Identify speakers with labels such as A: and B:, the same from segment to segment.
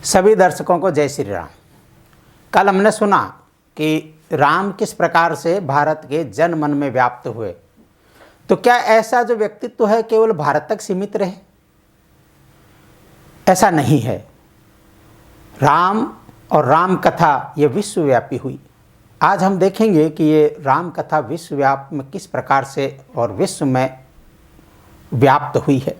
A: सभी दर्शकों को जय श्री राम। कल हमने सुना कि राम किस प्रकार से भारत के जन मन में व्याप्त हुए। तो क्या ऐसा जो व्यक्तित्व है केवल भारत तक सीमित रहे? ऐसा नहीं है। राम और राम कथा ये विश्वव्यापी हुई। आज हम देखेंगे कि ये राम कथा विश्वव्यापी में किस प्रकार से और विश्व में व्याप्त हुई है।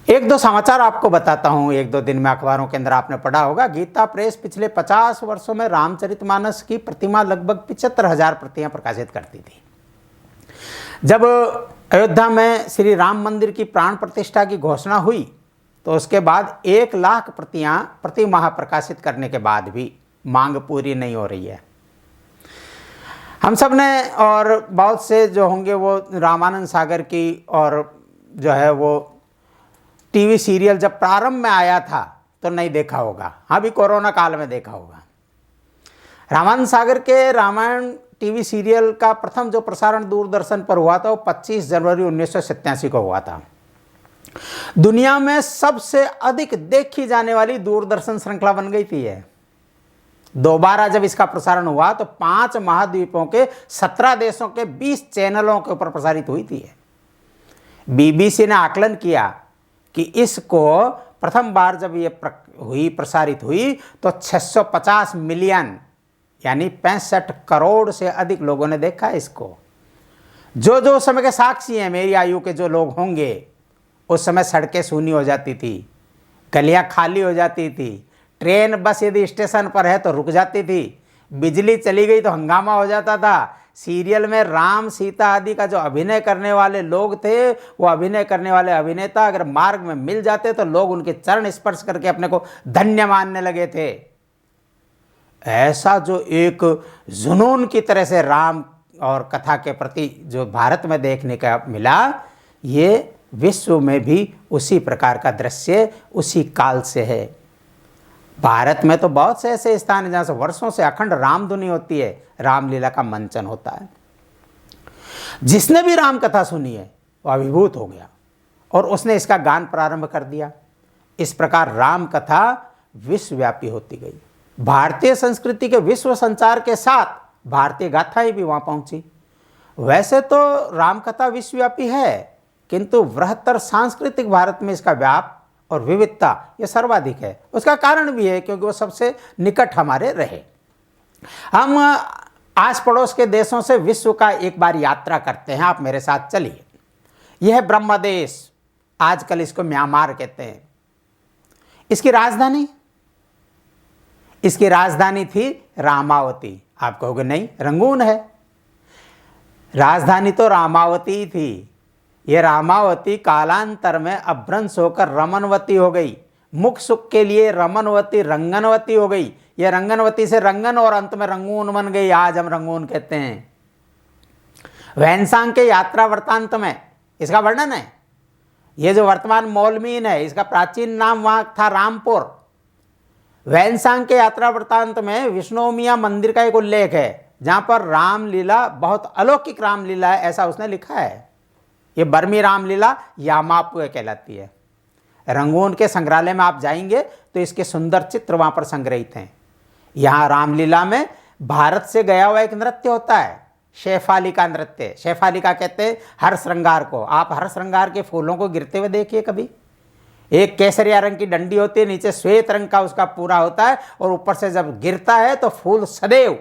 A: एक दो समाचार आपको बताता हूँ। एक दो दिन में अखबारों के अंदर आपने पढ़ा होगा, गीता प्रेस पिछले 50 वर्षों में रामचरितमानस की प्रतिमा लगभग 75,000 प्रतियां प्रकाशित करती थी। जब अयोध्या में श्री राम मंदिर की प्राण प्रतिष्ठा की घोषणा हुई तो उसके बाद 1 लाख प्रतियां प्रति माह प्रकाशित करने के बाद भी मांग पूरी नहीं हो रही है। हम सब ने और बहुत से जो होंगे वो रामानंद सागर की और जो है वो टीवी सीरियल जब प्रारंभ में आया था तो नहीं देखा होगा, हाँ भी कोरोना काल में देखा होगा। रामानंद सागर के रामायण टीवी सीरियल का प्रथम जो प्रसारण दूरदर्शन पर हुआ था वो 25 जनवरी 1987 को हुआ था। दुनिया में सबसे अधिक देखी जाने वाली दूरदर्शन श्रृंखला बन गई थी। है दोबारा जब इसका प्रसारण हुआ तो 5 महाद्वीपों के 17 देशों के 20 चैनलों के ऊपर प्रसारित हुई थी। बीबीसी ने आकलन किया कि इसको प्रथम बार जब ये प्रसारित हुई तो 650 मिलियन यानी 65 करोड़ से अधिक लोगों ने देखा इसको। जो समय के साक्षी हैं, मेरी आयु के जो लोग होंगे, उस समय सड़कें सूनी हो जाती थी, गलियां खाली हो जाती थी, ट्रेन बस यदि स्टेशन पर है तो रुक जाती थी, बिजली चली गई तो हंगामा हो जाता था। सीरियल में राम सीता आदि का जो अभिनय करने वाले लोग थे, वो अभिनय करने वाले अभिनेता अगर मार्ग में मिल जाते तो लोग उनके चरण स्पर्श करके अपने को धन्य मानने लगे थे। ऐसा जो एक जुनून की तरह से राम और कथा के प्रति जो भारत में देखने का मिला, ये विश्व में भी उसी प्रकार का दृश्य उसी काल से है। भारत में तो बहुत से ऐसे स्थान हैं जहाँ से वर्षों से अखंड रामधुनी होती है, रामलीला का मंचन होता है। जिसने भी राम कथा सुनी है वो अभिभूत हो गया और उसने इसका गान प्रारंभ कर दिया। इस प्रकार राम कथा विश्वव्यापी होती गई। भारतीय संस्कृति के विश्व संचार के साथ भारतीय गाथाएं भी वहाँ पहुँची। वैसे तो राम कथा विश्वव्यापी है, किंतु बृहत्तर सांस्कृतिक भारत में इसका व्याप और विविधता ये सर्वाधिक है। उसका कारण भी है क्योंकि वो सबसे निकट हमारे रहे। हम आस पड़ोस के देशों से विश्व का एक बार यात्रा करते हैं। आप मेरे साथ चलिए। यह है ब्रह्मदेश, आजकल इसको म्यांमार कहते हैं। इसकी राजधानी थी रामावती। आप कहोगे नहीं, रंगून है। राजधानी तो रामावती थी। ये रामावती कालांतर में अभ्रंश होकर रमनवती हो गई। मुख सुख के लिए रमनवती रंगनवती हो गई। ये रंगनवती से रंगन और अंत में रंगून बन गई। आज हम रंगून कहते हैं। वैनसांग के यात्रा वृत्तांत में इसका वर्णन है। ये जो वर्तमान मौलमीन है, इसका प्राचीन नाम वहाँ था रामपुर। वैनसांग के यात्रा वृत्तांत में विष्णुमिया मंदिर का एक उल्लेख है जहाँ पर रामलीला बहुत अलौकिक रामलीला है, ऐसा उसने लिखा है। ये बर्मी रामलीला यामापु कहलाती है। रंगून के संग्रहालय में आप जाएंगे तो इसके सुंदर चित्र वहाँ पर संग्रहित हैं। यहाँ रामलीला में भारत से गया हुआ एक नृत्य होता है, शेफालिका नृत्य। शेफालिका कहते हैं हर श्रृंगार को। आप हर श्रृंगार के फूलों को गिरते हुए देखिए कभी। एक केसरिया रंग की डंडी होती है, नीचे श्वेत रंग का उसका पूरा होता है और ऊपर से जब गिरता है तो फूल सदैव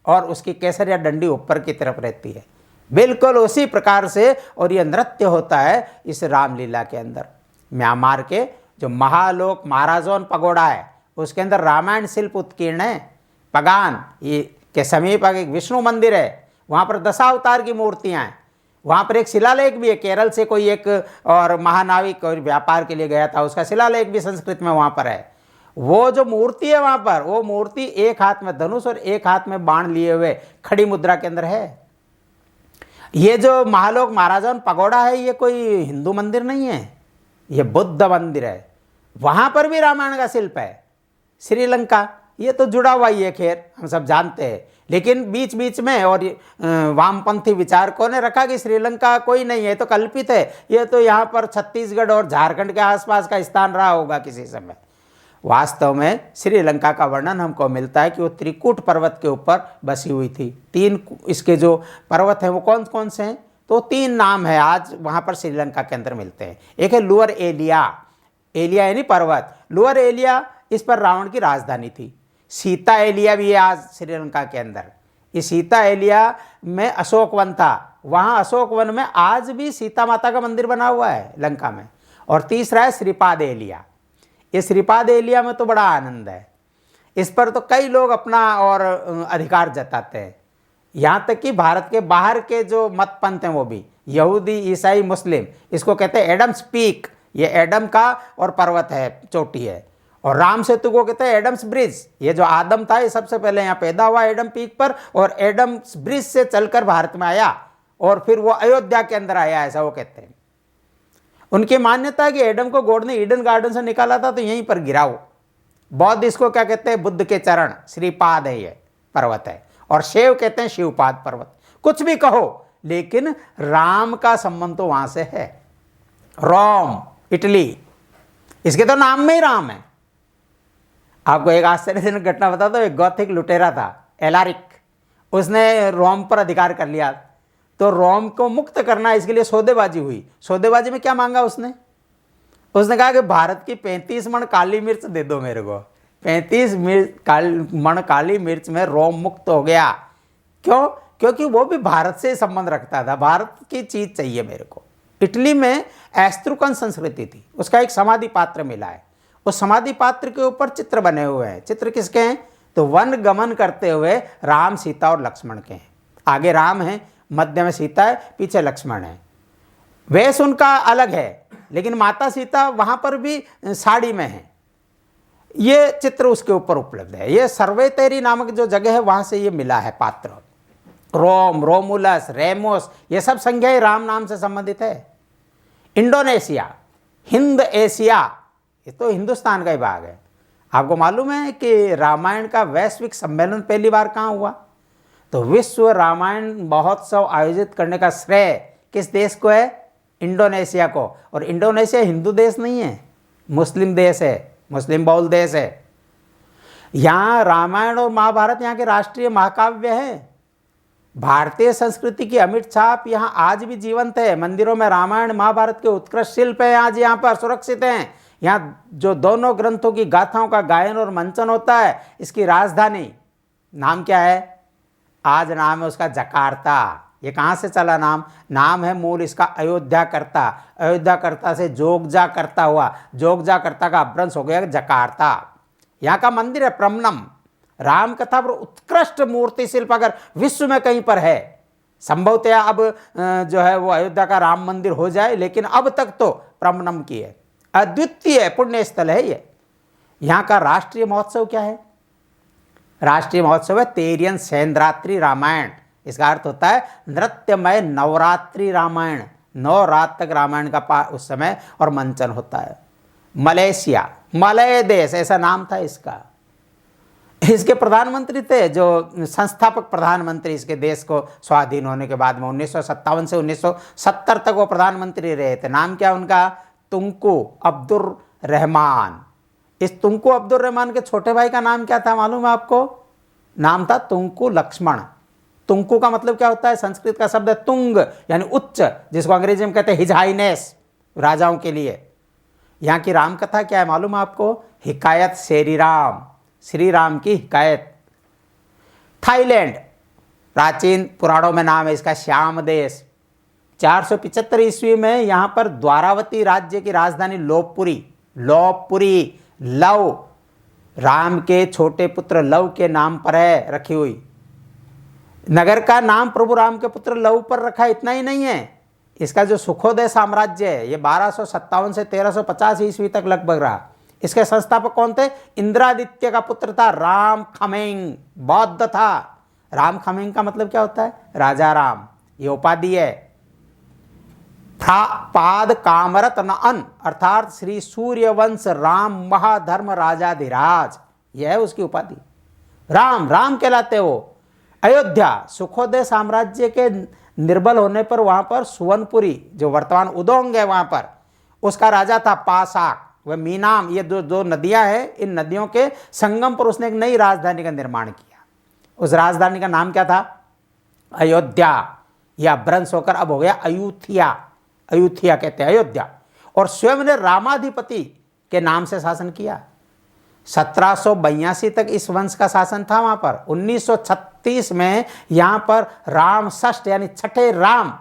A: और उसकी केसरिया डंडी ऊपर की तरफ रहती है। बिल्कुल उसी प्रकार से और ये नृत्य होता है इस रामलीला के अंदर। म्यांमार के जो महालोक महाराजोन पगोड़ा है उसके अंदर रामायण शिल्प उत्कीर्ण है। पगान ये के समीप एक विष्णु मंदिर है, वहाँ पर दशावतार की मूर्तियाँ हैं। वहाँ पर एक शिलालेख भी है। केरल से कोई एक और महानाविक और व्यापार के लिए गया था, उसका शिलालेख भी संस्कृत में वहाँ पर है। वो जो मूर्ति है वहाँ पर, वो मूर्ति एक हाथ में धनुष और एक हाथ में बाण लिए हुए खड़ी मुद्रा के अंदर है। ये जो महालोक महाराजन पगोड़ा है ये कोई हिंदू मंदिर नहीं है, ये बुद्ध मंदिर है। वहाँ पर भी रामायण का शिल्प है। श्रीलंका ये तो जुड़ा हुआ ही है, खैर हम सब जानते हैं। लेकिन बीच बीच में और वामपंथी विचारकों ने रखा कि श्रीलंका कोई नहीं है, तो कल्पित है, ये तो यहाँ पर छत्तीसगढ़ और झारखंड के आसपास का स्थान रहा होगा किसी समय। वास्तव में श्रीलंका का वर्णन हमको मिलता है कि वो त्रिकूट पर्वत के ऊपर बसी हुई थी। 3 इसके जो पर्वत हैं वो कौन कौन से हैं, तो 3 नाम है आज वहाँ पर श्रीलंका के अंदर मिलते हैं। एक है लोअर एलिया, एलिया यानी पर्वत, लोअर एलिया, इस पर रावण की राजधानी थी। सीता एलिया भी है आज श्रीलंका के अंदर। इस सीता एलिया में अशोक वन था, वहाँ अशोक वन में आज भी सीता माता का मंदिर बना हुआ है लंका में। और तीसरा है श्रीपाद एलिया। ये श्रीपाद एलिया में तो बड़ा आनंद है, इस पर तो कई लोग अपना और अधिकार जताते हैं। यहाँ तक कि भारत के बाहर के जो मत पंथ हैं वो भी, यहूदी, ईसाई, मुस्लिम, इसको कहते हैं एडम्स पीक। ये एडम का और पर्वत है, चोटी है। और राम सेतु को कहते हैं एडम्स ब्रिज। ये जो आदम था ये सबसे पहले यहाँ पैदा हुआ एडम पीक पर, और एडम्स ब्रिज से चलकर भारत में आया और फिर वो अयोध्या के अंदर आया, ऐसा वो कहते हैं। उनकी मान्यता है कि एडम को गॉड ने ईडन गार्डन से निकाला था तो यहीं पर गिरा वो। बौद्ध इसको क्या कहते हैं, बुद्ध के चरण, श्रीपाद है ये पर्वत है। और शिव कहते हैं शिवपाद पर्वत। कुछ भी कहो, लेकिन राम का संबंध तो वहां से है। रोम, इटली, इसके तो नाम में ही राम है। आपको एक आश्चर्यजनक घटना बताता हूं। एक गौथिक लुटेरा था एलारिक, उसने रोम पर अधिकार कर लिया। तो रोम को मुक्त करना, इसके लिए सौदेबाजी हुई। सौदेबाजी में क्या मांगा उसने कहा कि भारत की 35 मण काली मिर्च दे दो मेरे को। 35 मण काली मिर्च में रोम मुक्त हो गया। क्यों? क्योंकि वो भी भारत से संबंध रखता था, भारत की चीज चाहिए मेरे को। इटली में एस्ट्रुकन संस्कृति थी, उसका एक समाधि पात्र मिला है। उस समाधि पात्र के ऊपर चित्र बने हुए हैं। चित्र किसके हैं? तो वन गमन करते हुए राम, सीता और लक्ष्मण के हैं। आगे राम है, मध्य में सीता है, पीछे लक्ष्मण है। वेश उनका अलग है, लेकिन माता सीता वहां पर भी साड़ी में है। ये चित्र उसके ऊपर उपलब्ध है। ये सर्वेतेरी नामक जो जगह है वहां से ये मिला है पात्र। रोम, रोमुलस, रेमोस, ये सब संज्ञाएं राम नाम से संबंधित है। इंडोनेशिया, हिंद एशिया, ये तो हिंदुस्तान का ही भाग है। आपको मालूम है कि रामायण का वैश्विक सम्मेलन पहली बार कहाँ हुआ? तो विश्व रामायण महोत्सव आयोजित करने का श्रेय किस देश को है? इंडोनेशिया को। और इंडोनेशिया हिंदू देश नहीं है, मुस्लिम देश है, मुस्लिम बहुल देश है। यहाँ रामायण और महाभारत यहाँ के राष्ट्रीय महाकाव्य है। भारतीय संस्कृति की अमिट छाप यहाँ आज भी जीवंत है। मंदिरों में रामायण महाभारत के उत्कृष्ट शिल्प है, आज यहाँ पर सुरक्षित हैं। यहाँ जो दोनों ग्रंथों की गाथाओं का गायन और मंचन होता है, इसकी राजधानी नाम क्या है? आज नाम है उसका जकार्ता। ये कहाँ से चला नाम? नाम है मूल इसका अयोध्याकर्ता। अयोध्याकर्ता से जोगजाकर्ता हुआ, जोगजाकर्ता का अपभ्रंश हो गया जकार्ता। यहाँ का मंदिर है प्रमनम। राम कथा पर उत्कृष्ट मूर्ति शिल्प अगर विश्व में कहीं पर है, संभवतः अब जो है वो अयोध्या का राम मंदिर हो जाए, लेकिन अब तक तो प्रमनम की है। अद्वितीय पुण्य स्थल है ये। यहाँ का राष्ट्रीय महोत्सव क्या है? राष्ट्रीय महोत्सव है तेरियन सेंद्रात्रि रामायण। इसका अर्थ होता है नृत्यमय नवरात्रि रामायण। 9 रात तक रामायण का उस समय और मंचन होता है। मलेशिया, मलय देश ऐसा नाम था इसका। इसके प्रधानमंत्री थे जो संस्थापक प्रधानमंत्री इसके देश को स्वाधीन होने के बाद में 1957 से 1970 तक वो प्रधानमंत्री रहे थे। नाम क्या उनका? तुंकु अब्दुर रहमान। इस तुंकु अब्दुर रहमान के छोटे भाई का नाम क्या था मालूम है आपको? नाम था तुंकु लक्ष्मण। तुंकु का मतलब क्या होता है? संस्कृत का शब्द है तुंग, यानी उच्च, जिसको अंग्रेजी में कहते हैं हिज हाइनेस, राजाओं के लिए। यहाँ की राम कथा क्या है मालूम है आपको? हिकायत श्री राम की हिकायत। थाईलैंड, प्राचीन पुराणों में नाम है इसका श्याम देश। 475 ईस्वी में यहाँ पर द्वारावती राज्य की राजधानी लोपपुरी लव राम के छोटे पुत्र लव के नाम पर है रखी हुई। नगर का नाम प्रभु राम के पुत्र लव पर रखा। इतना ही नहीं है, इसका जो सुखोदय साम्राज्य है ये 1257 से 1350 ईस्वी तक लगभग रहा। इसके संस्थापक कौन थे? इंद्रादित्य का पुत्र था राम खमेंग, बौद्ध था। राम खमेंग का मतलब क्या होता है? राजा राम, ये उपाधि है। पाद कामरत न अर्थात श्री सूर्यवंश राम महाधर्म राजाधिराज, यह है उसकी उपाधि। राम राम कहलाते वो। अयोध्या, सुखोदय साम्राज्य के निर्बल होने पर वहां पर सुवर्णपुरी जो वर्तमान उदोंग है वहां पर उसका राजा था पासाक। वह मीनाम, ये दो नदियां हैं, इन नदियों के संगम पर उसने एक नई राजधानी का निर्माण किया। उस राजधानी का नाम क्या था? अयोध्या। यह अभ्रंश होकर अब हो गया अयुथिया। अयुथिया कहते हैं अयोध्या। और स्वयं ने रामाधिपति के नाम से शासन किया। 1782 तक इस वंश का शासन था वहां पर। 1936 में यहां पर राम षष्ठ यानी छठे राम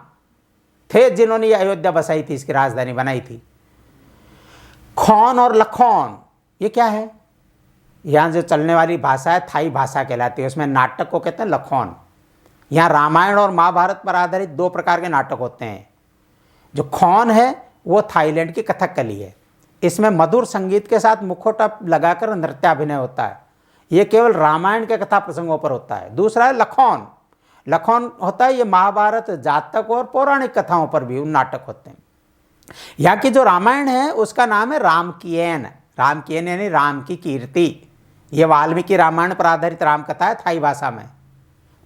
A: थे जिन्होंने यह अयोध्या बसाई थी, इसकी राजधानी बनाई थी। खौन और लखौन ये क्या है? यहां जो चलने वाली भाषा है थाई भाषा कहलाती है, उसमें नाटक को कहते हैं लखौन। यहां रामायण और महाभारत पर आधारित दो प्रकार के नाटक होते हैं। जो खौन है वो थाईलैंड की कथकली है। इसमें मधुर संगीत के साथ मुखौटा लगाकर नृत्याभिनय होता है। ये केवल रामायण के कथा प्रसंगों पर होता है। दूसरा है लखौन। लखौन होता है ये महाभारत, जातक और पौराणिक कथाओं पर भी उन नाटक होते हैं। यहाँ की जो रामायण है उसका नाम है रामकीयन। रामकीयन यानी राम की कीर्ति। ये वाल्मीकि रामायण पर आधारित राम कथा है थाई भाषा में।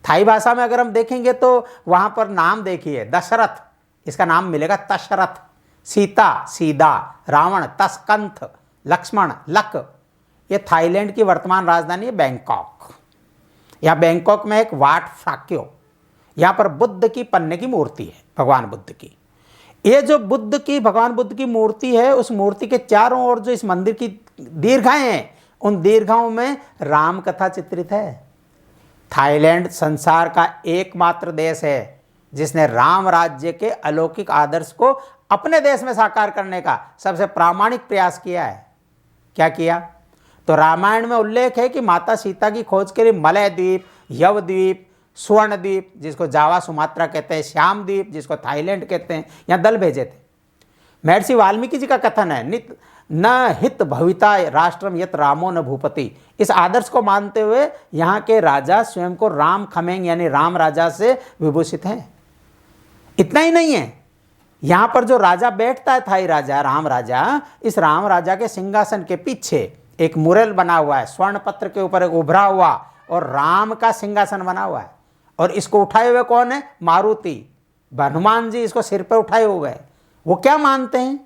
A: थाई भाषा में अगर हम देखेंगे तो वहां पर नाम देखिए, दशरथ इसका नाम मिलेगा तशरथ, सीता सीदा, रावण तस्कंथ, लक्ष्मण लक। ये थाईलैंड की वर्तमान राजधानी है बैंकॉक। यहाँ बैंकॉक में एक वाट फ्राक्यो, यहाँ पर बुद्ध की पन्ने की मूर्ति है, भगवान बुद्ध की। ये जो भगवान बुद्ध की मूर्ति है, उस मूर्ति के चारों ओर जो इस मंदिर की दीर्घाएं हैं, उन दीर्घाओं में राम कथा चित्रित है। थाईलैंड संसार का एकमात्र देश है जिसने राम राज्य के अलौकिक आदर्श को अपने देश में साकार करने का सबसे प्रामाणिक प्रयास किया है। क्या किया? तो रामायण में उल्लेख है कि माता सीता की खोज के लिए मलय द्वीप, यव द्वीप, स्वर्ण द्वीप जिसको जावा सुमात्रा कहते हैं, श्याम द्वीप जिसको थाईलैंड कहते हैं, यहाँ दल भेजे थे। महर्षि वाल्मीकि जी का कथन है, नित न हित भविता राष्ट्रम यत रामो न भूपति। इस आदर्श को मानते हुए यहाँ के राजा स्वयं को राम खमेंग यानी राम राजा से विभूषित हैं। इतना ही नहीं है, यहाँ पर जो राजा बैठता है थाई राजा, राम राजा, इस राम राजा के सिंहासन के पीछे एक मुरल बना हुआ है, स्वर्ण पत्र के ऊपर एक उभरा हुआ और राम का सिंहासन बना हुआ है। और इसको उठाए हुए कौन है? मारुति, हनुमान जी इसको सिर पर उठाए हुए हैं। वो क्या मानते हैं?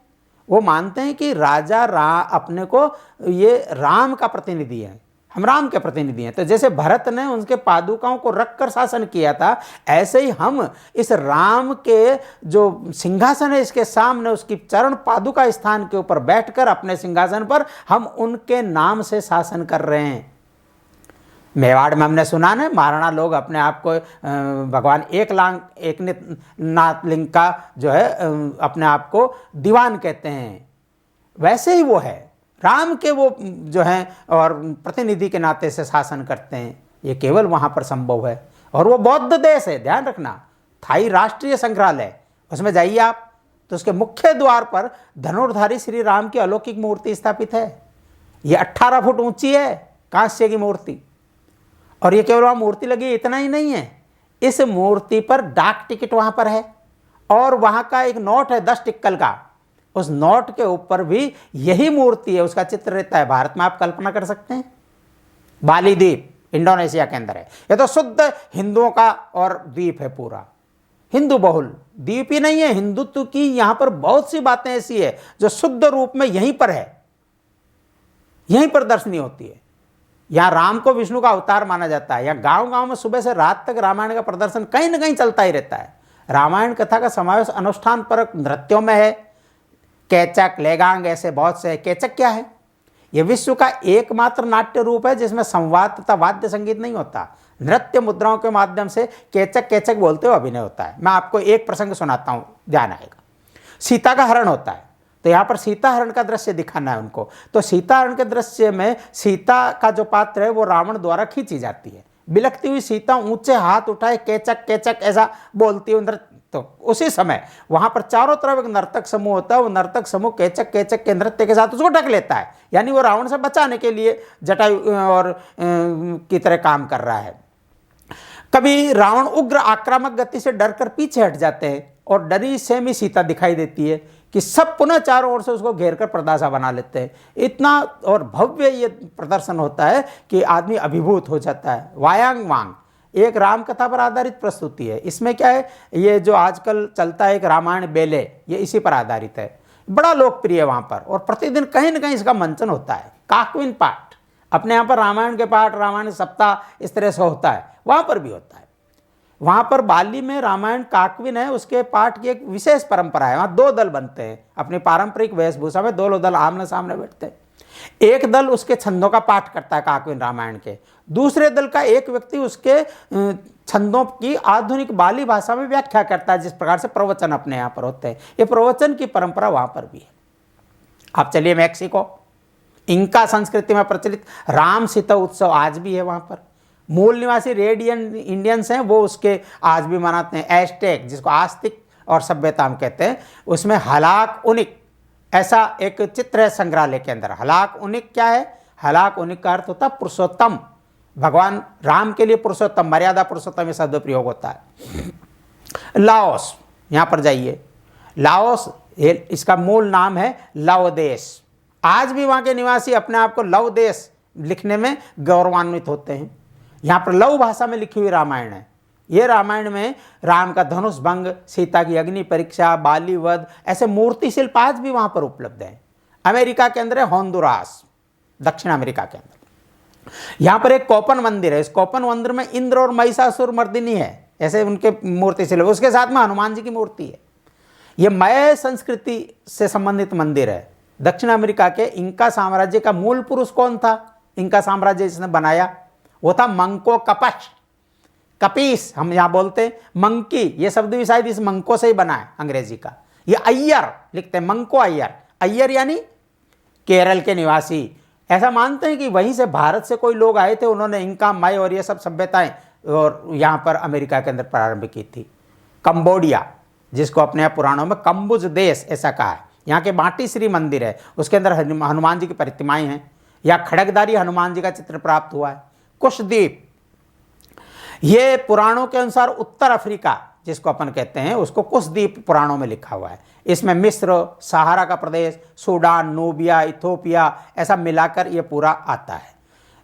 A: वो मानते हैं कि राजा अपने को ये राम का प्रतिनिधि है, हम राम के प्रतिनिधि हैं। तो जैसे भरत ने उनके पादुकाओं को रखकर शासन किया था, ऐसे ही हम इस राम के जो सिंहासन है इसके सामने उसकी चरण पादुका स्थान के ऊपर बैठकर अपने सिंहासन पर हम उनके नाम से शासन कर रहे हैं। मेवाड़ में हमने सुना ना, महाराणा लोग अपने आप को भगवान एकनाथ लिंग का जो है अपने आप को दीवान कहते हैं। वैसे ही वो है, राम के वो जो हैं और प्रतिनिधि के नाते से शासन करते हैं। ये केवल वहाँ पर संभव है। और वो बौद्ध देश है, ध्यान रखना। थाई राष्ट्रीय संग्रहालय, उसमें जाइए आप तो उसके मुख्य द्वार पर धनुर्धारी श्री राम की अलौकिक मूर्ति स्थापित है। ये 18 फुट ऊंची है, कांस्य की मूर्ति। और ये केवल वहाँ मूर्ति लगी इतना ही नहीं है, इस मूर्ति पर डाक टिकट वहाँ पर है और वहाँ का एक नोट है 10 टिक्कल का। उस नोट के ऊपर भी यही मूर्ति है, उसका चित्र रहता है। भारत में आप कल्पना कर सकते हैं, बाली द्वीप इंडोनेशिया के अंदर है। यह तो शुद्ध हिंदुओं का और द्वीप है, पूरा हिंदू बहुल द्वीप ही नहीं है। हिंदुत्व की यहाँ पर बहुत सी बातें ऐसी है जो शुद्ध रूप में यहीं पर है, यहीं पर दर्शनीय होती है। यहाँ राम को विष्णु का अवतार माना जाता है। यहाँ गांव गांव में सुबह से रात तक रामायण का प्रदर्शन कहीं ना कहीं चलता ही रहता है। रामायण कथा का समावेश अनुष्ठान परक नृत्यों में है। केचक, लेगांग ऐसे बहुत से। केचक क्या है? यह विश्व का एकमात्र नाट्य रूप है जिसमें संवाद तथा वाद्य संगीत नहीं होता। नृत्य मुद्राओं के माध्यम से केचक केचक बोलते हुए अभिनय होता है। मैं आपको एक प्रसंग सुनाता हूँ, ध्यान आएगा। सीता का हरण होता है, तो यहाँ पर सीता हरण का दृश्य दिखाना है उनको। तो सीता हरण के दृश्य में सीता का जो पात्र है वो रावण द्वारा खींची जाती है। बिलखती हुई सीता ऊंचे हाथ उठाए केचक केचक ऐसा बोलती है। तो उसी समय वहां पर चारों तरफ एक नर्तक समूह होता है। वो नर्तक समूह केचक केचक के नृत्य के साथ उसको ढक लेता है, यानी वो रावण से बचाने के लिए जटायु और की तरह काम कर रहा है। कभी रावण उग्र आक्रामक गति से डरकर पीछे हट जाते हैं और डरी सहमी सीता दिखाई देती है कि सब पुनः चारों ओर से उसको घेर कर पर्दा सा बना लेते हैं। इतना और भव्य ये प्रदर्शन होता है कि आदमी अभिभूत हो जाता है। वायांग वांग एक राम कथा पर आधारित प्रस्तुति है। इसमें क्या है, ये जो आजकल चलता है एक रामायण बेले, ये इसी पर आधारित है। बड़ा लोकप्रिय है वहाँ पर, और प्रतिदिन कहीं ना कहीं इसका मंचन होता है। काकविन पाठ, अपने यहाँ पर रामायण के पाठ, रामायण सप्ताह इस तरह से होता है, वहाँ पर भी होता है। वहाँ पर बाली में रामायण काकविन है, उसके पाठ की एक विशेष परंपरा है। वहाँ दो दल बनते हैं अपनी पारंपरिक वेशभूषा में, दोनों दल आमने सामने बैठते हैं। एक दल उसके छंदों का पाठ करता है काकविन रामायण के, दूसरे दल का एक व्यक्ति उसके छंदों की आधुनिक बाली भाषा में व्याख्या करता है, जिस प्रकार से प्रवचन अपने यहाँ पर होते हैं। ये प्रवचन की परंपरा वहाँ पर भी है। आप चलिए मैक्सिको, इंका संस्कृति में प्रचलित राम सीता उत्सव आज भी है वहाँ पर। मूल निवासी रेड इंडियंस हैं, वो उसके आज भी मनाते हैं। एस्टेक, जिसको आस्तिक और सभ्यता हम कहते हैं, उसमें हलाक उनिक ऐसा एक चित्र है संग्रहालय के अंदर। हलाक उनिक क्या है? हलाक उनिक का अर्थ होता है पुरुषोत्तम, भगवान राम के लिए पुरुषोत्तम, मर्यादा पुरुषोत्तम ये शब्द प्रयोग होता है। लाओस, यहाँ पर जाइए, लाओस इसका मूल नाम है लव देश। आज भी वहाँ के निवासी अपने आप को लव देश लिखने में गौरवान्वित होते हैं। यहाँ पर लव भाषा में लिखी हुई रामायण है। ये रामायण में राम का धनुष भंग, सीता की अग्नि परीक्षा, बाली वध, ऐसे मूर्ति शिल्प आज भी वहाँ पर उपलब्ध हैं। अमेरिका के अंदर है होंडुरास, दक्षिण अमेरिका के अंदर। यहाँ पर एक कोपन मंदिर है। इस कोपन मंदिर में इंद्र और महिषासुर मर्दिनी है, ऐसे उनके मूर्ति शिल्प। उसके साथ में हनुमान जी की मूर्ति है। ये मय संस्कृति से संबंधित मंदिर है। दक्षिण अमेरिका के इंका साम्राज्य का मूल पुरुष कौन था? इंका साम्राज्य जिसने बनाया वो था मंको कपश, कपीस हम यहाँ बोलते हैं। मंकी ये शब्द भी शायद इस मंको से ही बना है, अंग्रेजी का। ये अय्यर लिखते हैं, मंको अय्यर। अय्यर यानी केरल के निवासी। ऐसा मानते हैं कि वहीं से भारत से कोई लोग आए थे, उन्होंने इंका, मय और ये सब सभ्यताएं और यहाँ पर अमेरिका के अंदर प्रारंभ की थी। कंबोडिया, जिसको अपने यहाँ पुराणों में कंबुज देश ऐसा कहा है, यहाँ के बाटी श्री मंदिर है, उसके अंदर हनुमान जी की प्रतिमाएं हैं। या खड़गधारी हनुमान जी का चित्र प्राप्त हुआ है। कुशद्वीप, ये पुराणों के अनुसार उत्तर अफ्रीका जिसको अपन कहते हैं, उसको कुशद्वीप पुराणों में लिखा हुआ है। इसमें मिस्र, सहारा का प्रदेश, सूडान, नूबिया, इथोपिया ऐसा मिलाकर ये पूरा आता है।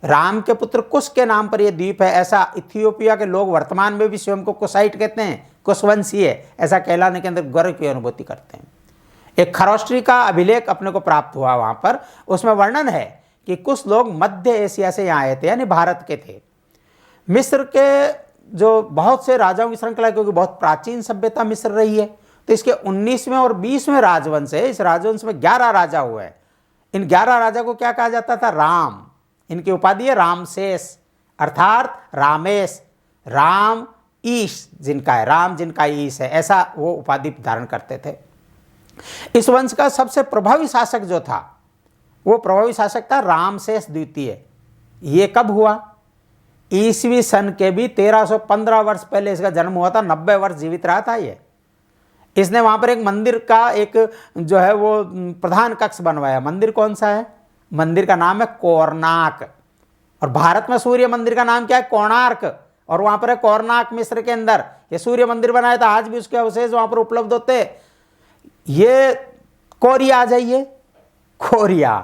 A: राम के पुत्र कुश के नाम पर यह द्वीप है, ऐसा इथियोपिया के लोग वर्तमान में भी स्वयं को कुशाइट कहते हैं, कुशवंशीय ऐसा कहलाने के अंदर गर्व की अनुभूति करते हैं। एक खरोष्टरी का अभिलेख अपने को प्राप्त हुआ वहाँ पर, उसमें वर्णन है कि कुछ लोग मध्य एशिया से यहाँ आए थे, यानी भारत के थे। मिस्र के जो बहुत से राजाओं की श्रृंखला, क्योंकि बहुत प्राचीन सभ्यता मिस्र रही है, तो इसके 19वें और 20वें राजवंश है। इस राजवंश में 11 राजा हुए हैं। इन 11 राजा को क्या कहा जाता था? राम। इनकी उपाधि है रामशेष, अर्थात रामेश, राम ईश जिनका है, राम जिनका ईश है, ऐसा वो उपाधि धारण करते थे। इस वंश का सबसे प्रभावी शासक जो था, वो प्रभावी शासक था रामशेष द्वितीय। ये कब हुआ? ईसवी सन के भी 1315 वर्ष पहले इसका जन्म हुआ था। 90 वर्ष जीवित रहा था ये। इसने वहाँ पर एक मंदिर का एक जो है वो प्रधान कक्ष बनवाया। मंदिर कौन सा है? मंदिर का नाम है कोरनाक। और भारत में सूर्य मंदिर का नाम क्या है? कोणार्क। और वहाँ पर है कोरनाक, मिस्र के अंदर ये सूर्य मंदिर बनाया था। आज भी उसके अवशेष वहाँ पर उपलब्ध होते। ये कोरिया, आ जाइए कोरिया,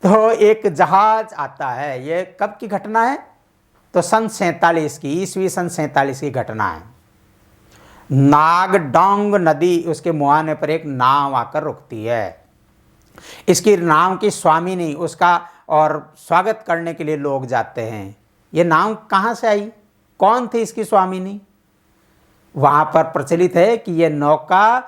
A: तो एक जहाज आता है। ये कब की घटना है? तो सन 47 की, ईस्वी सन 47 की घटना है। नागडोंग नदी, उसके मुहाने पर एक नाव आकर रुकती है। इसकी नाव की स्वामिनी, उसका और स्वागत करने के लिए लोग जाते हैं। ये नाव कहाँ से आई? कौन थी इसकी स्वामिनी? वहाँ पर प्रचलित है कि ये नौका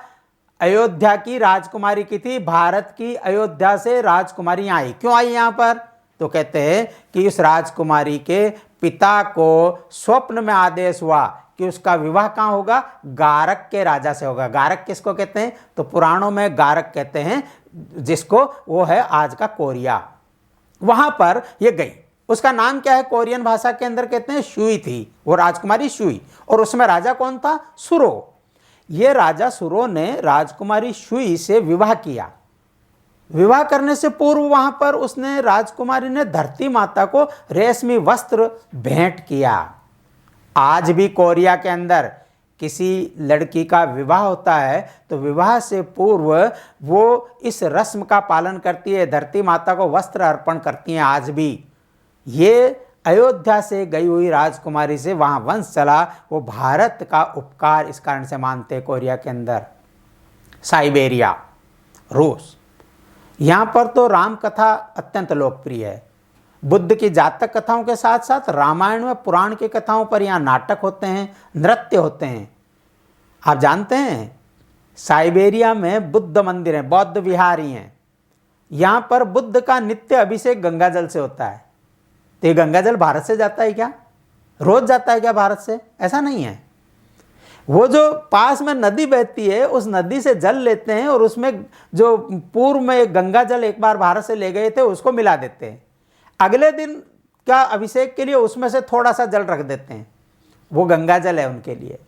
A: अयोध्या की राजकुमारी की थी। भारत की अयोध्या से राजकुमारी आई। क्यों आई यहाँ पर? तो कहते हैं कि उस राजकुमारी के पिता को स्वप्न में आदेश हुआ कि उसका विवाह कहाँ होगा? गारक के राजा से होगा। गारक किसको कहते हैं? तो पुराणों में गारक कहते हैं जिसको, वो है आज का कोरिया। वहाँ पर ये गई। उसका नाम क्या है? कोरियन भाषा के अंदर कहते हैं शुई थी, वो राजकुमारी शुई। और उसमें राजा कौन था? सुरो। ये राजा सुरो ने राजकुमारी शुई से विवाह किया। विवाह करने से पूर्व वहां पर उसने, राजकुमारी ने धरती माता को रेशमी वस्त्र भेंट किया। आज भी कोरिया के अंदर किसी लड़की का विवाह होता है तो विवाह से पूर्व वो इस रस्म का पालन करती है, धरती माता को वस्त्र अर्पण करती हैं। आज भी ये अयोध्या से गई हुई राजकुमारी से वहाँ वंश चला, वो भारत का उपकार इस कारण से मानते हैं। कोरिया के अंदर, साइबेरिया, रूस, यहाँ पर तो राम कथा अत्यंत लोकप्रिय है। बुद्ध की जातक कथाओं के साथ साथ रामायण में पुराण की कथाओं पर यहाँ नाटक होते हैं, नृत्य होते हैं। आप जानते हैं साइबेरिया में बुद्ध मंदिर हैं, बौद्ध विहारी हैं। यहाँ पर बुद्ध का नित्य अभिषेक गंगा जल से होता है। तो ये गंगा जल भारत से जाता है क्या? रोज जाता है क्या भारत से? ऐसा नहीं है। वो जो पास में नदी बहती है उस नदी से जल लेते हैं और उसमें जो पूर्व में गंगा जल एक बार भारत से ले गए थे उसको मिला देते हैं। अगले दिन का अभिषेक के लिए उसमें से थोड़ा सा जल रख देते हैं, वो गंगा जल है उनके लिए।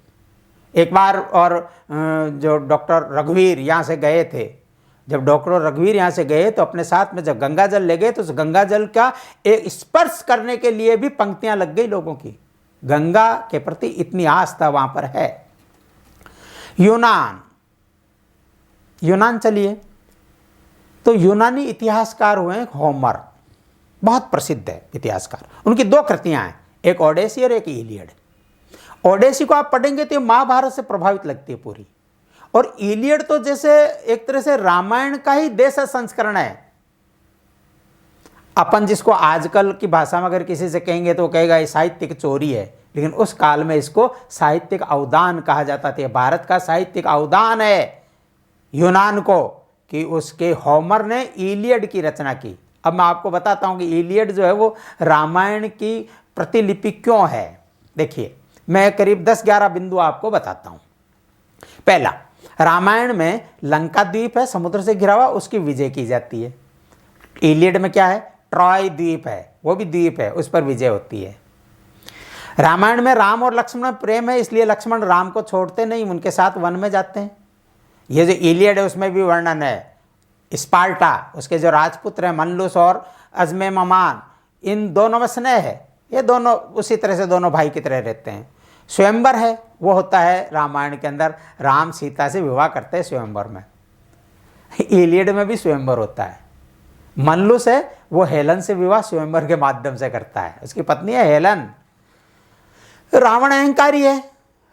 A: एक बार और जो डॉक्टर रघुवीर यहाँ से गए थे, जब डॉक्टर रघुवीर यहाँ से गए तो अपने साथ में जब गंगा जल ले गए तो उस गंगा जल का एक स्पर्श करने के लिए भी पंक्तियां लग गई लोगों की। गंगा के प्रति इतनी आस्था वहाँ पर है। यूनान चलिए, तो यूनानी इतिहासकार हुए होमर, बहुत प्रसिद्ध है इतिहासकार। उनकी 2 कृतियां हैं, एक ओडेसी और एक इलियड। ओडेसी को आप पढ़ेंगे तो महाभारत से प्रभावित लगती है पूरी, और इलियड तो जैसे एक तरह से रामायण का ही देश संस्करण है। अपन जिसको आजकल की भाषा में अगर किसी से कहेंगे तो वो कहेगा ये साहित्यिक चोरी है, लेकिन उस काल में इसको साहित्यिक अवदान कहा जाता था। भारत का साहित्यिक अवदान है यूनान को कि उसके होमर ने इलियड की रचना की। अब मैं आपको बताता हूं कि इलियड जो है वो रामायण की प्रतिलिपि क्यों है। देखिए, मैं करीब 10-11 बिंदु आपको बताता हूं। पहला, रामायण में लंका द्वीप है, समुद्र से घिरा हुआ, उसकी विजय की जाती है। इलियड में क्या है? ट्रॉय द्वीप है, वो भी द्वीप है, उस पर विजय होती है। रामायण में राम और लक्ष्मण में प्रेम है, इसलिए लक्ष्मण राम को छोड़ते नहीं, उनके साथ वन में जाते हैं। ये जो इलियड है उसमें भी वर्णन है स्पार्टा, उसके जो राजपुत्र हैं मनलूस और अजमे ममान, इन दोनों में स्नेह है। ये दोनों उसी तरह से दोनों भाई की तरह रहते हैं। स्वयंवर है, वो होता है रामायण के अंदर, राम सीता से विवाह करते हैं स्वयंवर में। इलियड में भी स्वयंवर होता है। मनलूस है, वो हेलन से विवाह स्वयंवर के माध्यम से करता है, उसकी पत्नी है हेलन। रावण अहंकारी है,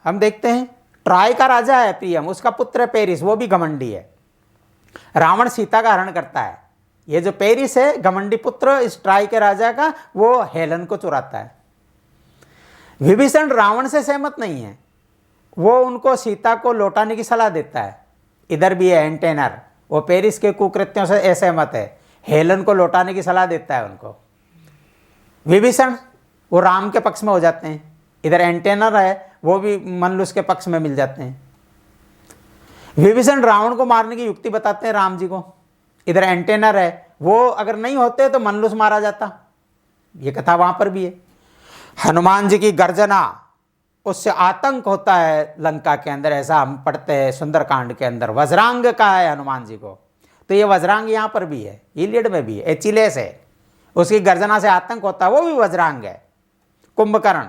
A: हम देखते हैं। ट्राय का राजा है प्रियम, उसका पुत्र है पेरिस, वो भी घमंडी है। रावण सीता का हरण करता है। ये जो पेरिस है घमंडी पुत्र इस ट्राय के राजा का, वो हेलन को चुराता है। विभीषण रावण से सहमत नहीं है, वो उनको सीता को लौटाने की सलाह देता है। इधर भी है एंटेनर, वो पेरिस के कुकृत्यों से असहमत है, हेलन को लौटाने की सलाह देता है उनको। विभीषण वो राम के पक्ष में हो जाते हैं, इधर एंटेनर है वो भी मनलूस के पक्ष में मिल जाते हैं। विभीषण रावण को मारने की युक्ति बताते हैं राम जी को, इधर एंटेनर है, वो अगर नहीं होते तो मनलूस मारा जाता। ये कथा वहां पर भी है। हनुमान जी की गर्जना, उससे आतंक होता है लंका के अंदर, ऐसा हम पढ़ते हैं सुंदरकांड के अंदर। वज्रांग का है हनुमान जी को, तो ये वज्रांग यहाँ पर भी है, इलियड में भी है। एचिलेस है, उसकी गर्जना से आतंक होता है, वो भी वज्रांग है। कुंभकर्ण,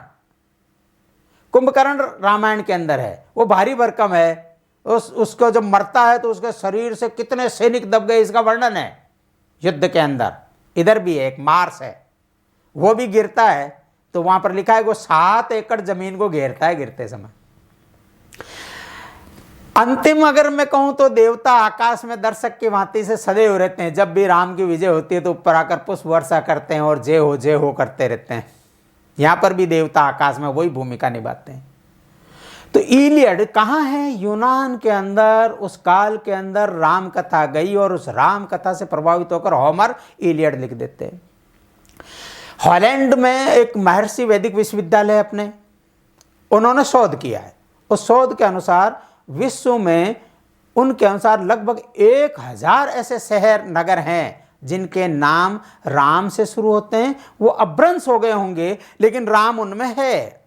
A: कुंभकर्ण रामायण के अंदर है, वो भारी भरकम है। उसको जब मरता है तो उसके शरीर से कितने सैनिक दब गए, इसका वर्णन है युद्ध के अंदर। इधर भी है एक मार्स है, वो भी गिरता है, तो वहां पर लिखा है वो 7 एकड़ जमीन को घेरता है गिरते समय। अंतिम अगर मैं कहूं तो देवता आकाश में दर्शक की भांति से सदैव रहते हैं। जब भी राम की विजय होती है तो ऊपर आकर पुष्प वर्षा करते हैं और जय हो करते रहते हैं। यहां पर भी देवता आकाश में वही भूमिका निभाते हैं। तो इलियड कहाँ है? यूनान के अंदर। उस काल के अंदर राम कथा गई और उस राम कथा से प्रभावित होकर होमर इलियड लिख देते हैं। हॉलैंड में एक महर्षि वैदिक विश्वविद्यालय अपने, उन्होंने शोध किया है। उस शोध के अनुसार विश्व में उनके अनुसार लगभग 1000 ऐसे शहर नगर हैं जिनके नाम राम से शुरू होते हैं। वो अभ्रंश हो गए होंगे लेकिन राम उनमें है।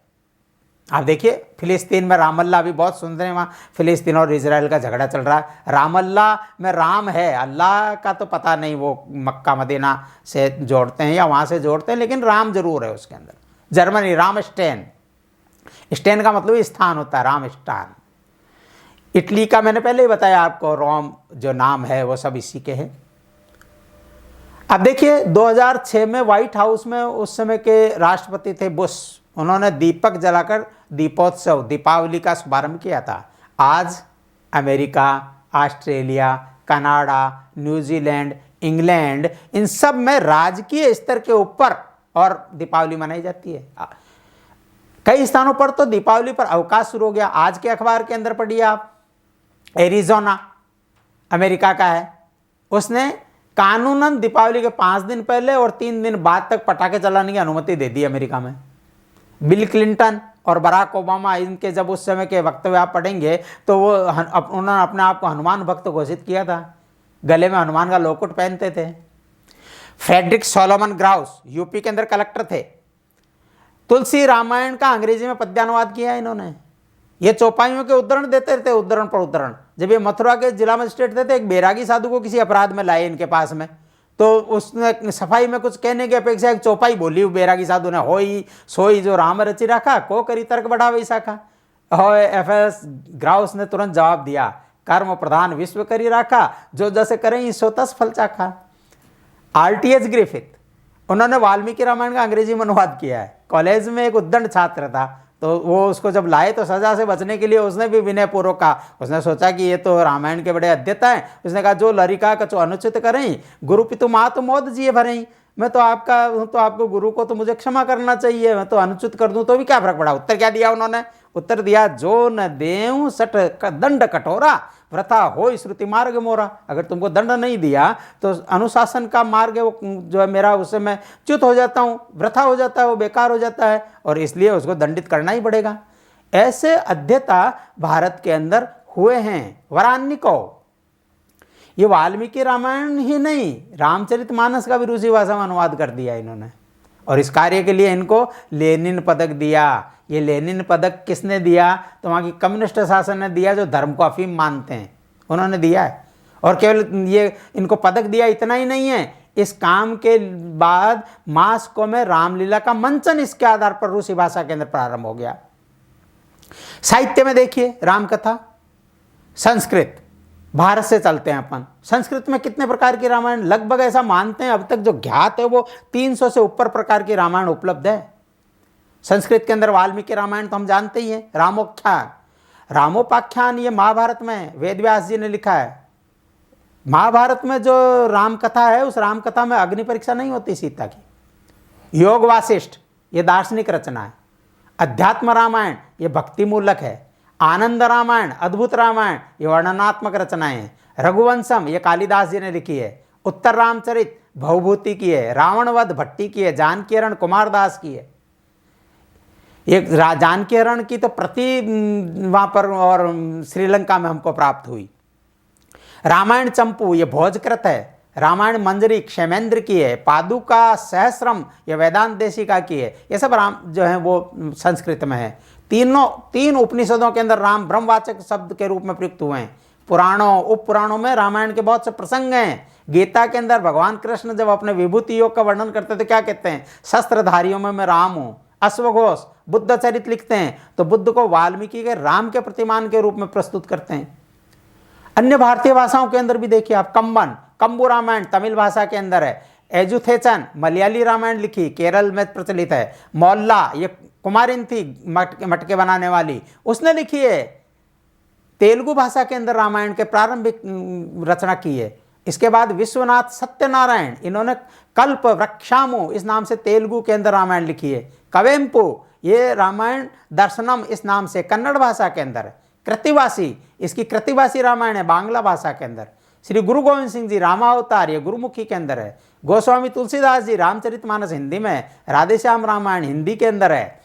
A: आप देखिए फिलिस्तीन में रामल्ला भी बहुत सुंदर है, वहाँ फिलिस्तीन और इजराइल का झगड़ा चल रहा है। रामल्ला में राम है, अल्लाह का तो पता नहीं, वो मक्का मदीना से जोड़ते हैं या वहाँ से जोड़ते हैं, लेकिन राम जरूर है उसके अंदर। जर्मनी रामस्टेन, स्टेन का मतलब स्थान होता है, राम स्थान। इटली का मैंने पहले ही बताया आपको, रोम जो नाम है वो सब इसी के हैं। अब देखिए 2006 में व्हाइट हाउस में उस समय के राष्ट्रपति थे बुश, उन्होंने दीपक जलाकर दीपोत्सव, दीपावली का शुभारंभ किया था। आज America, Australia, Canada, New Zealand, England, इन सब में राजकीय स्तर के ऊपर और दीपावली मनाई जाती है। कई स्थानों पर तो दीपावली पर अवकाश शुरू हो गया। आज के अखबार के अंदर पढ़िए आप, एरिजोना अमेरिका का है, उसने कानूनन दीपावली के 5 दिन पहले और 3 दिन बाद तक पटाखे चलाने की अनुमति दे दी अमेरिका में। बिल क्लिंटन और बराक ओबामा, इनके जब उस समय के वक्तव्य आप पढ़ेंगे तो वो उन्होंने अपने आप को हनुमान भक्त घोषित किया था, गले में हनुमान का लोकुट पहनते थे। फ्रेडरिक सोलोमन ग्राउस यूपी के अंदर कलेक्टर थे, तुलसी रामायण का अंग्रेजी में पद्यानुवाद किया है इन्होंने। ये चौपाइयों के उद्धरण देते थे, उद्धरण पर उद्धरण। जब ये मथुरा के जिला मजिस्ट्रेट थे तो एक बैरागी साधु को किसी अपराध में लाए इनके पास में, तो उसने सफाई में कुछ कहने की अपेक्षा एक चौपाई बोली बैरागी साधु ने, होई सोई जो राम रचि रखा, को करी तर्क बढ़ा वैसा खा। एफ.एस. ग्राउस ने तुरंत जवाब दिया, कर्म प्रधान विश्व करी रखा, जो जैसे करें सो तस फल चाखा। आर.टी.एच. ग्रिफिथ, उन्होंने वाल्मीकि रामायण का अंग्रेजी में अनुवाद किया है। कॉलेज में एक उद्दंड छात्र था, तो वो उसको जब लाए तो सजा से बचने के लिए उसने भी विनय पूर्वक कहा, उसने सोचा कि ये तो रामायण के बड़े अध्येता हैं, उसने कहा जो लरिका कछु अनुचित करें गुरु पितु मातु मोद जिए भरें, मैं तो आपको गुरु को तो मुझे क्षमा करना चाहिए, मैं तो अनुचित कर दूं तो भी क्या फर्क पड़ा। उत्तर क्या दिया उन्होंने, उत्तर दिया, जो न देऊं सट दंड कठोरा व्रथा हो श्रुति मार्ग मोरा। अगर तुमको दंड नहीं दिया तो अनुशासन का मार्ग है वो जो है मेरा, उससे मैं च्युत हो जाता हूँ, व्रथा हो जाता है, वो बेकार हो जाता है, और इसलिए उसको दंडित करना ही पड़ेगा। ऐसे अध्येता भारत के अंदर हुए हैं। वरान्निको, ये वाल्मीकि रामायण ही नहीं, रामचरितमानस का भी रूसी भाषा में अनुवाद कर दिया इन्होंने, और इस कार्य के लिए इनको लेनिन पदक दिया। ये लेनिन पदक किसने दिया, तो वहाँ की कम्युनिस्ट शासन ने दिया, जो धर्म को अफीम मानते हैं, उन्होंने दिया है। और केवल ये इनको पदक दिया इतना ही नहीं है, इस काम के बाद मास्को में रामलीला का मंचन इसके आधार पर रूसी भाषा के अंदर प्रारंभ हो गया। साहित्य में देखिए रामकथा, संस्कृत, भारत से चलते हैं अपन, संस्कृत में कितने प्रकार की रामायण, लगभग ऐसा मानते हैं अब तक जो ज्ञात है वो 300 से ऊपर प्रकार की रामायण उपलब्ध है। संस्कृत के अंदर वाल्मीकि रामायण तो हम जानते ही हैं, रामोख्यान, रामोपाख्यान ये महाभारत में वेद व्यास जी ने लिखा है। महाभारत में जो राम कथा है उस राम कथा में अग्नि परीक्षा नहीं होती सीता की। योग वासिष्ठ ये दार्शनिक रचना है। अध्यात्म रामायण ये भक्ति मूलक है। आनंद रामायण, अद्भुत रामायण ये वर्णनात्मक रचनाएं हैं। रघुवंशम ये कालिदास जी ने लिखी है। उत्तर रामचरित भवभूति की है। रावणवध भट्टी की है। जानकी हरण कुमारदास की है। एक जानकी हरण की तो प्रति वहाँ पर और श्रीलंका में हमको प्राप्त हुई। रामायण चंपू ये भोजकृत है। रामायण मंजरी क्षेमेंद्र की है। पादुका सहस्रम ये वेदांत देशिका की है। ये सब राम जो है वो संस्कृत में है। तीन उपनिषदों के अंदर राम ब्रह्मवाचक शब्द के रूप में प्रयुक्त हुए हैं। पुराणों उप पुराणों में रामायण के बहुत से प्रसंग हैं। गीता के अंदर भगवान कृष्ण जब अपने विभूति योग का वर्णन करते हैं तो क्या कहते हैं, शस्त्रधारियों में मैं राम हूँ। अश्वघोष बुद्ध चरित लिखते हैं तो बुद्ध को वाल्मीकि के राम के प्रतिमान के रूप में प्रस्तुत करते हैं। अन्य भारतीय भाषाओं के अंदर भी देखिए आप, कंबन कंबू रामायण तमिल भाषा के अंदर है। एजुथेचन मलयाली रामायण लिखी, केरल में प्रचलित है। मोल्ला ये कुमारिन थी मटके बनाने वाली, उसने लिखी है। तेलुगु भाषा के अंदर रामायण के प्रारंभिक रचना की है। इसके बाद विश्वनाथ सत्यनारायण इन्होंने कल्प वृक्षामु इस नाम से तेलुगु के अंदर रामायण लिखी है। कवेम्पु ये रामायण दर्शनम इस नाम से कन्नड़ भाषा के अंदर है। कृतिवासी इसकी कृतिवासी रामायण है बांग्ला भाषा के अंदर। श्री गुरु गोविंद सिंह जी रामावतार ये गुरुमुखी के अंदर है। गोस्वामी तुलसीदास जी रामचरितमानस हिंदी में, राधेश्याम रामायण हिंदी के अंदर है।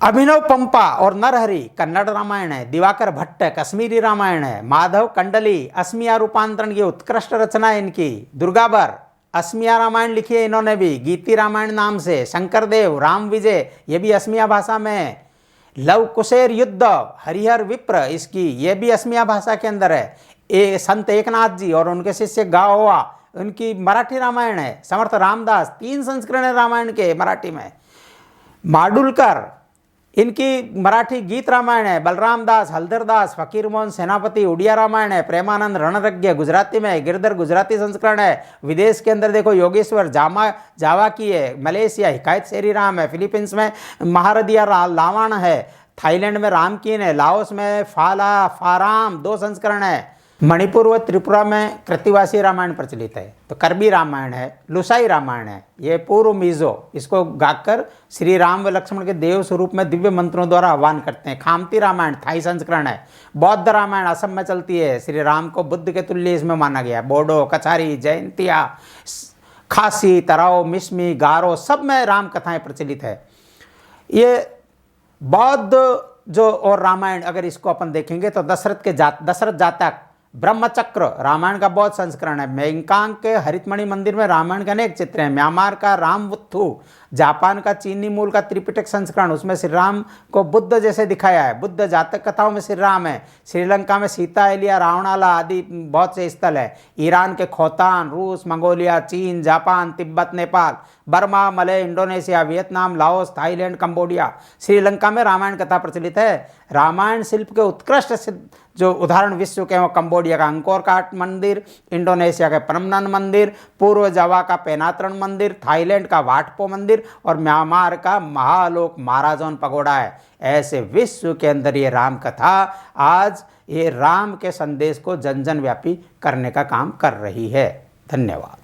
A: अभिनव पंपा और नरहरि कन्नड़ रामायण है। दिवाकर भट्ट कश्मीरी रामायण है। माधव कंडली असमिया रूपांतरण की उत्कृष्ट रचना है इनकी। दुर्गाबर असमिया रामायण लिखी है इन्होंने भी, गीति रामायण नाम से। शंकरदेव राम विजय ये भी असमिया भाषा में है। लव कुशेर युद्ध हरिहर विप्र इसकी ये भी असमिया भाषा के अंदर है। संत एकनाथ जी और उनके शिष्य गाओवा उनकी मराठी रामायण है। समर्थ रामदास 3 संस्करण है रामायण के मराठी में। माडुलकर इनकी मराठी गीत रामायण है, बलराम दास, हलधर दास, फकीर मोहन सेनापति उड़िया रामायण है, प्रेमानंद रणरज्ञ गुजराती में है, गिरधर गुजराती संस्करण है, विदेश के अंदर देखो योगेश्वर जावा की है, मलेशिया हिकायत शेरी राम है, फिलीपींस में महारदिया लावण है, थाईलैंड में रामकीन है, लाओस में फाला फाराम 2 संस्करण है, मणिपुर व त्रिपुरा में कृतिवासी रामायण प्रचलित है। तो करबी रामायण है, लुसाई रामायण है, ये पूर्व मीजो, इसको गाकर श्री राम व लक्ष्मण के देव स्वरूप में दिव्य मंत्रों द्वारा आह्वान करते हैं। खामती रामायण थाई संस्करण है। बौद्ध रामायण असम में चलती है, श्री राम को बुद्ध के तुल्य इसमें माना गया है। बोडो, कछारी, जयंतिया, खासी, तराओ, मिश्मी, गारो सब में राम कथाएं प्रचलित है। ये बौद्ध जो और रामायण अगर इसको अपन देखेंगे तो दशरथ जातक ब्रह्मचक्र रामायण का बहुत संस्करण है। बैंकॉक के हरितमणि मंदिर में रामायण के अनेक चित्र हैं। म्यांमार का रामवुत्थु, जापान का चीनी मूल का त्रिपिटक संस्करण, उसमें श्री राम को बुद्ध जैसे दिखाया है। बुद्ध जातक कथाओं में श्री राम है। श्रीलंका में सीता, एलिया, रावणाला आदि बहुत से स्थल है। ईरान के खोतान, रूस, मंगोलिया, चीन, Japan, Tibet, Nepal, Burma, Malay, Indonesia, Vietnam, Laos, Thailand, Cambodia, Sri Lanka में रामायण कथा प्रचलित है। रामायण शिल्प के उत्कृष्ट जो उदाहरण विश्व के वो कंबोडिया का अंकोर काट मंदिर, इंडोनेशिया का परमनन मंदिर, पूर्व जावा का पेनात्रण मंदिर, थाईलैंड का वाटपो मंदिर और म्यांमार का महालोक महाराजोन पगोड़ा है। ऐसे विश्व के अंदर ये राम कथा आज ये राम के संदेश को जन जन व्यापी करने का काम कर रही है। धन्यवाद।